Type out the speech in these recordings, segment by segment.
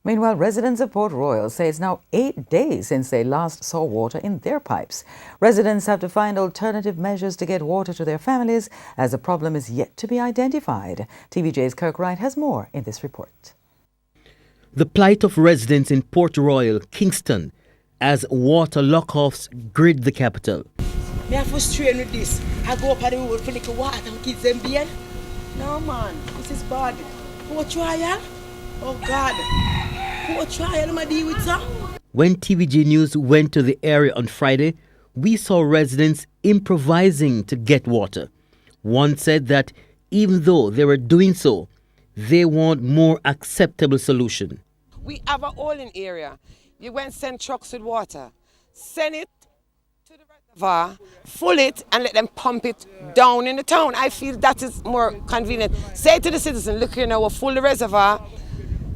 Meanwhile, residents of Port Royal say it's now 8 days since they last saw water in their pipes. Residents have to find alternative measures to get water to their families as the problem is yet to be identified. TVJ's Kirk Wright has more in this report. The plight of residents in Port Royal, Kingston, as water lock-offs grid the capital. Me have to strain with this. I go up on the road for little water and kids them beer. No man, this is bad. Poor trial? Oh God. Poor trial am I deal with, sir? When TVJ News went to the area on Friday, we saw residents improvising to get water. One said that even though they were doing so, they want more acceptable solution. We have a hole in area. You went send trucks with water. Send it to the reservoir, full it, and let them pump it down in the town. I feel that is more convenient. Say to the citizen, look here now, we're full the reservoir.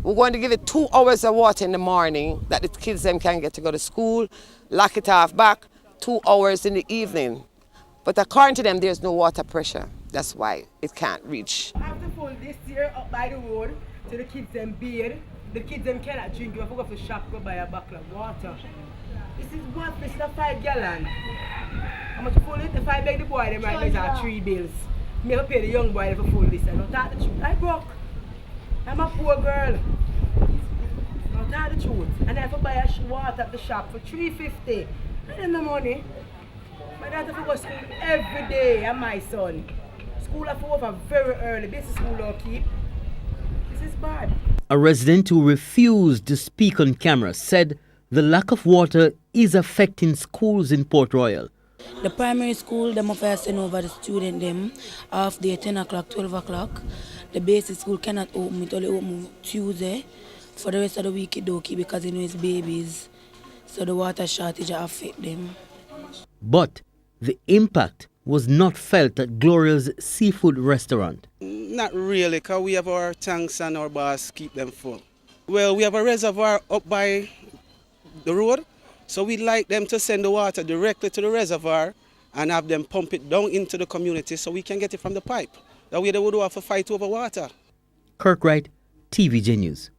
We're going to give it 2 hours of water in the morning that the kids them can get to go to school, lock it off back, 2 hours in the evening. But according to them, there's no water pressure. That's why it can't reach. I have to pull this here up by the road to the kids them beer. The kids them cannot drink. You have to go to the shop go buy a bottle of water. This is what? This is a 5 gallon. How much to pull it? If I beg the boy, them right now are 3 bills. Me have to pay the young boy for full this. I don't tell the truth. I broke. I'm a poor girl. I don't tell the truth. And I have to buy a water at the shop for $3.50. I don't have the money. My daughter have to go to school every day, and my son. School have to over very early. This is school I'll keep. This is bad. A resident who refused to speak on camera said the lack of water is affecting schools in Port Royal. The primary school, them have to send over the student them half day, 10 o'clock, 12 o'clock. The basic school cannot open, it only open Tuesday. For the rest of the week it don't keep because you know it's babies. So the water shortage affect them. But the impact was not felt at Gloria's seafood restaurant. Not really, because we have our tanks and our bars keep them full. Well, we have a reservoir up by the road, so we'd like them to send the water directly to the reservoir and have them pump it down into the community so we can get it from the pipe. That way they would have to fight over water. Kirk Wright, TVJ News.